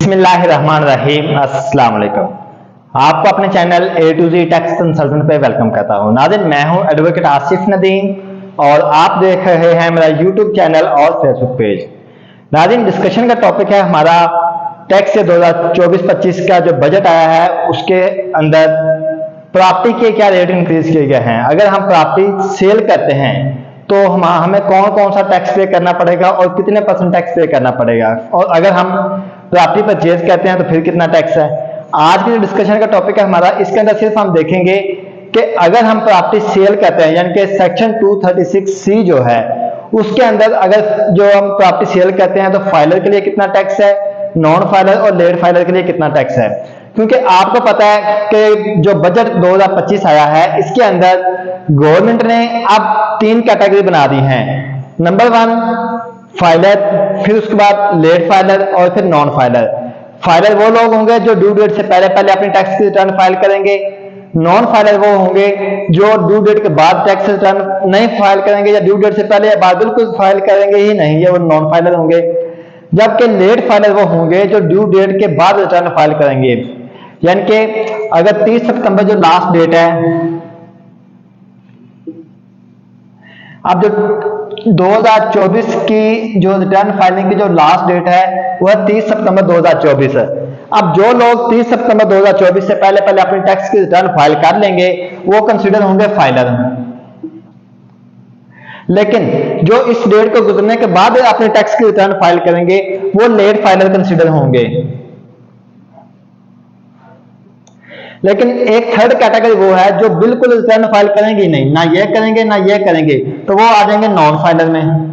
बिस्मिल्लाहिर्रहमानिर्रहीम। अस्सलाम वालेकुम। आपको अपने channel A to Z tax consultant पे वेलकम करता हूँ। नाज़रीन, मैं हूँ एडवोकेट आसिफ नदीम और आप देख रहे हैं मेरा यूट्यूब चैनल और फेसबुक पेज। नाज़रीन, डिस्कशन का टॉपिक है हमारा टैक्स से 2024-25 का जो बजट आया है उसके अंदर प्रॉपर्टी के क्या रेट इंक्रीज किए गए हैं। अगर हम प्रॉपर्टी सेल करते हैं तो हमें कौन कौन सा टैक्स पे करना पड़ेगा और कितने % टैक्स पे करना पड़ेगा, और अगर हम प्रॉपर्टी परचेज करते हैं तो फिर कितना टैक्स है। आज के जो डिस्कशन का टॉपिक है हमारा, इसके अंदर सिर्फ हम देखेंगे कि अगर हम प्रॉपर्टी सेल करते हैं यानी कि सेक्शन 236C जो है उसके अंदर अगर जो हम प्रॉपर्टी सेल करते हैं तो फाइलर के लिए कितना टैक्स है, नॉन फाइलर और लेट फाइलर के लिए कितना टैक्स है। क्योंकि आपको पता है कि जो बजट 2025 आया है इसके अंदर गवर्नमेंट ने अब 3 कैटेगरी बना दी हैं। नंबर 1 फाइलर, फिर उसके बाद लेट फाइलर और फिर नॉन फाइलर। फाइलर वो लोग होंगे जो ड्यू डेट से पहले पहले अपनी टैक्स की रिटर्न फाइल करेंगे। नॉन फाइलर वो होंगे जो ड्यू डेट के बाद टैक्स रिटर्न नहीं फाइल करेंगे या ड्यू डेट से पहले या बाद बिल्कुल फाइल करेंगे ही नहीं, ये वो नॉन फाइलर होंगे। जबकि लेट फाइलर वो होंगे जो ड्यू डेट के बाद रिटर्न फाइल करेंगे। यानी कि अगर 30 सितंबर जो लास्ट डेट है, अब जो 2024 की जो रिटर्न फाइलिंग की जो लास्ट डेट है वह 30 सितंबर 2024 है। अब जो लोग 30 सितंबर 2024 से पहले पहले अपनी टैक्स की रिटर्न फाइल कर लेंगे वो कंसीडर होंगे फाइलर। लेकिन जो इस डेट को गुजरने के बाद अपने टैक्स की रिटर्न फाइल करेंगे वो लेट फाइलर कंसीडर होंगे। लेकिन एक थर्ड कैटेगरी वो है जो बिल्कुल रिटर्न फाइल करेंगे नहीं, ना ये करेंगे ना ये करेंगे, तो वो आ जाएंगे नॉन फाइलर में।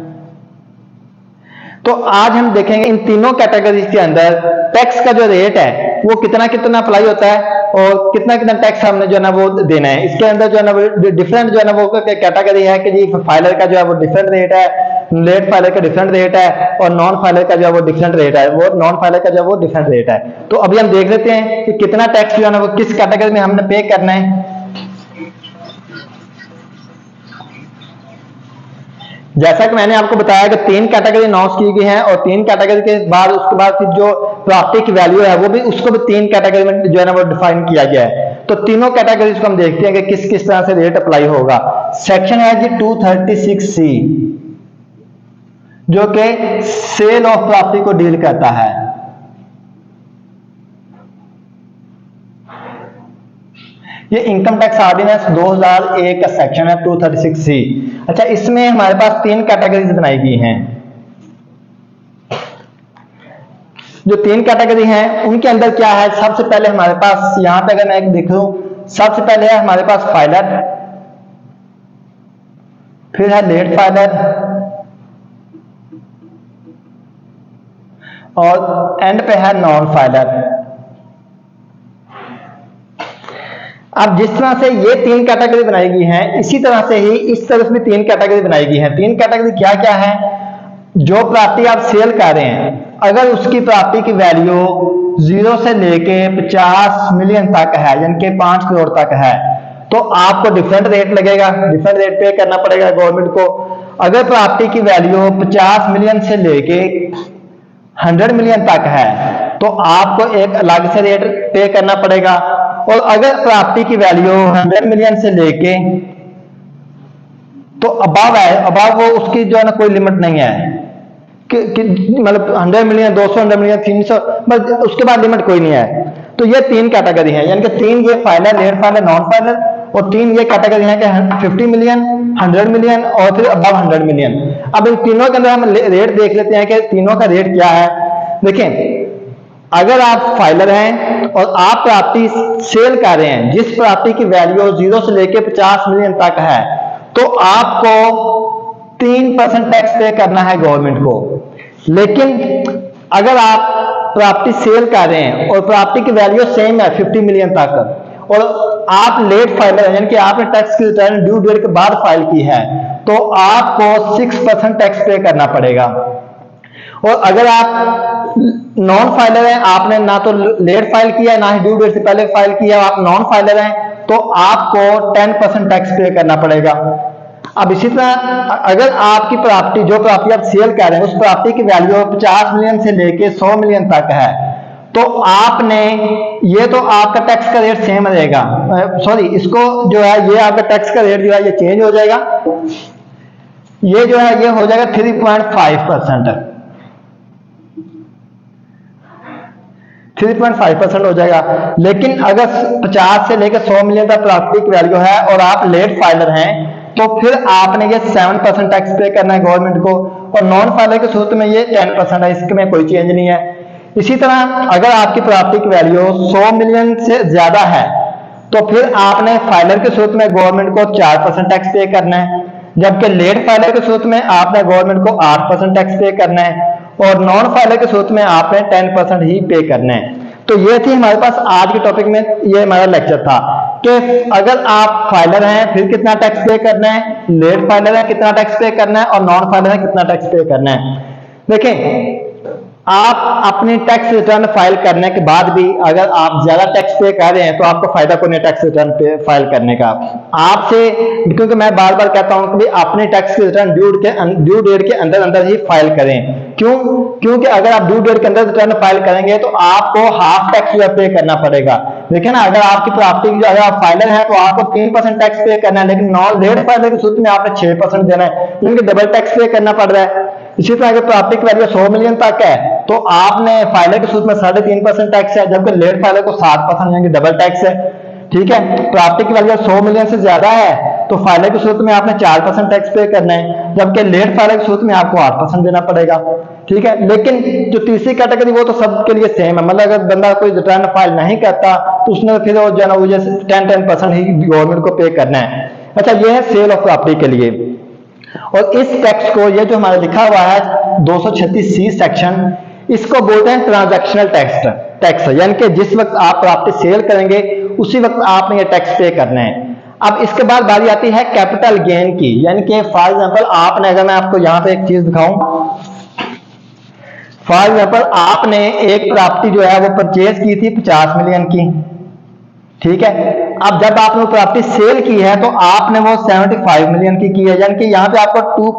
तो आज हम देखेंगे इन तीनों कैटेगरी के अंदर टैक्स का जो रेट है वो कितना कितना अप्लाई होता है और कितना कितना टैक्स हमने जो है ना वो देना है। इसके अंदर जो है ना वो डिफरेंट जो है ना वो कैटेगरी है कि जी फाइलर का जो है वो डिफरेंट रेट है, लेट फाइलर का डिफरेंट रेट है और नॉन फाइलर का जो है वो डिफरेंट रेट है, वो नॉन फाइलर का जो है वो डिफरेंट रेट है। तो अभी हम देख लेते हैं कि कितना टैक्स जो है ना वो किस कैटेगरी में हमने पे करना है। जैसा कि मैंने आपको बताया कि 3 कैटेगरी अनाउंस की गई हैं और 3 कैटेगरी के बाद उसके बाद फिर जो प्रॉपर्टी की वैल्यू है वो भी उसको भी 3 कैटेगरी में जो है ना वो डिफाइन किया गया है। तो तीनों कैटेगरीज को हम देखते हैं कि किस किस तरह से रेट अप्लाई होगा। सेक्शन है जी 236C जो कि सेल ऑफ प्रॉपर्टी को डील करता है। ये इनकम टैक्स ऑर्डिनेंस 2001 का सेक्शन है 236C। अच्छा, इसमें हमारे पास 3 कैटेगरीज बनाई गई हैं। जो 3 कैटेगरी हैं उनके अंदर क्या है, सबसे पहले हमारे पास यहां पे अगर मैं एक देख लूं, सबसे पहले है हमारे पास फाइलर, फिर है लेट फाइलर और एंड पे है नॉन फाइलर। अब जिस तरह से ये 3 कैटेगरी बनाई गई हैं इसी तरह से ही इस तरफ भी 3 कैटेगरी बनाई गई हैं। 3 कैटेगरी क्या क्या है, जो प्रॉपर्टी आप सेल कर रहे हैं अगर उसकी प्रॉपर्टी की वैल्यू 0 से लेके 50 मिलियन तक है यानी कि 5 करोड़ तक है तो आपको डिफरेंट रेट लगेगा, डिफरेंट रेट पे करना पड़ेगा गवर्नमेंट को। अगर प्रॉपर्टी की वैल्यू 50 मिलियन से लेके 100 मिलियन तक है तो आपको एक अलग से रेट पे करना पड़ेगा। और अगर प्रॉपर्टी की वैल्यू 100 मिलियन से लेके तो अबव है, अबव वो उसकी जो है ना कोई लिमिट नहीं है कि मतलब 100 मिलियन 200 मिलियन 300, बस उसके बाद लिमिट कोई नहीं है। तो ये 3 कैटेगरी है यानी कि 3 ये filer, late filer, non filer और 3 ये कैटेगरी है कि 50 मिलियन, 100 मिलियन और फिर अबव 100 मिलियन। अब इन तीनों के अंदर हम रेट देख लेते हैं कि तीनों का रेट क्या है। देखें, अगर आप फाइलर हैं और आप प्रॉपर्टी सेल कर रहे हैं जिस प्रॉपर्टी की वैल्यू 0 से लेकर 50 मिलियन तक है तो आपको 3% टैक्स पे करना है गवर्नमेंट को। लेकिन अगर आप प्रॉपर्टी सेल कर रहे हैं और प्रॉपर्टी की वैल्यू सेम है 50 मिलियन तक और आप लेट फाइलर हैं यानी कि आपने टैक्स की रिटर्न ड्यू डेट के बाद फाइल की है तो आपको 6% टैक्स पे करना पड़ेगा। और अगर आप नॉन फाइलर हैं, आपने ना तो लेट फाइल किया ना ही ड्यू डेट से पहले फाइल किया, आप नॉन फाइलर हैं तो आपको 10% टैक्स पे करना पड़ेगा। अब इसी तरह अगर आपकी प्रॉपर्टी जो प्रॉपर्टी आप सेल कर रहे हैं उस प्रॉपर्टी की वैल्यू 50 मिलियन से लेके 100 मिलियन तक है तो आपने ये तो आपका टैक्स का रेट सेम रहेगा, सॉरी इसको जो है ये आपका टैक्स का रेट जो है ये चेंज हो जाएगा, ये जो है ये हो जाएगा 3.5%, 3.5% हो जाएगा। लेकिन अगर 50 से लेकर 100 मिलियन तक प्रॉपर्टी की वैल्यू है और आप लेट फाइलर हैं तो फिर आपने ये 7% टैक्स पे करना है गवर्नमेंट को, और नॉन फाइलर के सूत्र में ये 10% है, इसमें कोई चेंज नहीं है। इसी तरह अगर आपकी प्रॉपर्टी की वैल्यू 100 मिलियन से ज्यादा है तो फिर आपने फाइलर के सूत्र में गवर्नमेंट को 4% टैक्स पे करना है, जबकि लेट फाइलर के सूत्र में आपने गवर्नमेंट को 8% टैक्स पे करना है, और नॉन फाइलर के सूत्र में आपने 10% ही पे करना है। तो ये थी हमारे पास आज के टॉपिक में, ये हमारा लेक्चर था कि अगर आप फाइलर हैं फिर कितना टैक्स पे करना है, लेट फाइलर है कितना टैक्स पे करना है, और नॉन फाइलर है कितना टैक्स पे करना है। देखें, आप अपनी टैक्स रिटर्न फाइल करने के बाद भी अगर आप ज्यादा टैक्स पे कर रहे हैं तो आपको फायदा कोई नहीं टैक्स रिटर्न पे फाइल करने का आपसे, क्योंकि मैं बार बार कहता हूं कि अपने टैक्स रिटर्न ड्यू डेट के अंदर अंदर ही फाइल करें। क्यों? क्योंकि अगर आप ड्यू डेट के अंदर रिटर्न फाइल करेंगे तो आपको हाफ टैक्स पे करना पड़ेगा। देखिए ना, अगर आपकी प्रॉपर्टी अगर आप फाइलर हैं तो आपको 3% टैक्स पे करना है, लेकिन नॉन लेट फाइलर के सूत्र में आपने 6% देना है, क्योंकि डबल टैक्स पे करना पड़ रहा है। इसी तरह अगर प्रॉपर्टी की वैल्यू 100 मिलियन तक है तो आपने फाइलर के सूत्र में 3.5% टैक्स है, जबकि लेट फाइलर को 7% यानी डबल टैक्स है। ठीक है, प्रॉपर्टी की वैल्यू 100 मिलियन से ज्यादा है तो फाइलर के सूत्र में आपने 4% टैक्स पे करना है, जबकि लेट फाइलर के सूत्र में आपको 8% देना पड़ेगा। ठीक है, लेकिन जो तीसरी कैटेगरी वो तो सबके लिए सेम है, मतलब अगर बंदा कोई रिटर्न फाइल नहीं करता तो उसने फिर वो जो है ना वो 10% ही गवर्नमेंट को पे करना है। अच्छा, ये है सेल ऑफ प्रॉपर्टी के लिए। और इस टैक्स को, ये जो हमारा लिखा हुआ है 236C सेक्शन, इसको बोलते हैं ट्रांजैक्शनल टैक्स, यानी कि जिस वक्त आप प्रॉपर्टी सेल करेंगे उसी वक्त आपने ये टैक्स पे करना है। अब इसके बाद बारी आती है कैपिटल गेन की, यानी कि फॉर एग्जांपल आपने, अगर मैं आपको यहां पे एक चीज दिखाऊं, फॉर एग्जांपल आपने एक प्रॉपर्टी जो है वो परचेज की थी 50 मिलियन की। ठीक है, अब जब आपने प्रॉपर्टी सेल की है तो आपने वो 75 मिलियन की है, यानी कि यहाँ पे आपको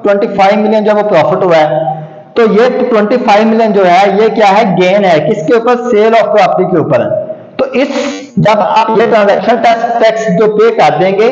25 मिलियन जो वो प्रॉफिट हुआ है। तो ये 25 मिलियन जो है ये क्या है, गेन है, किसके ऊपर, सेल ऑफ प्रॉपर्टी के ऊपर है। तो इस जब आप ये ट्रांजैक्शन टैक्स जो पे कर देंगे,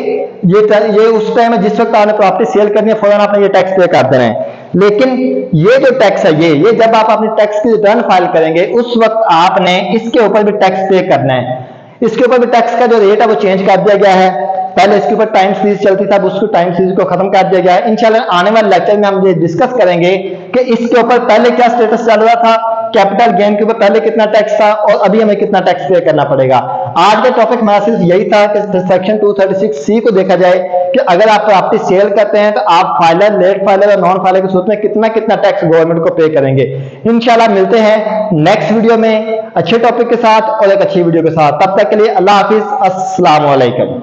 ये उस टाइम जिस वक्त आपने प्रॉपर्टी सेल करनी है फौरन आपने ये टैक्स पे कर देना है। लेकिन ये जो टैक्स है ये जब आप अपनी टैक्स की रिटर्न फाइल करेंगे उस वक्त आपने इसके ऊपर भी टैक्स पे करना है। इसके ऊपर भी टैक्स का जो रेट है वो चेंज कर दिया गया है। पहले इसके ऊपर टाइम सीरीज चलती था, अब उसको टाइम सीरीज को खत्म कर दिया गया है। इंशाल्लाह आने वाले लेक्चर में हम ये डिस्कस करेंगे कि इसके ऊपर पहले क्या स्टेटस चल रहा था, कैपिटल गेन के ऊपर पहले कितना टैक्स था और अभी हमें कितना टैक्स पे करना पड़ेगा। आज का टॉपिक हमारा सिर्फ यही था कि सेक्शन 236C को देखा जाए कि अगर आप प्रॉपर्टी सेल करते हैं तो आप फाइलर, लेट फाइलर और नॉन फाइलर के सूत्र में कितना कितना टैक्स गवर्नमेंट को पे करेंगे। इंशाल्लाह मिलते हैं नेक्स्ट वीडियो में अच्छे टॉपिक के साथ और एक अच्छी वीडियो के साथ। तब तक के लिए अल्लाह हाफिज, अस्सलाम वालेकुम।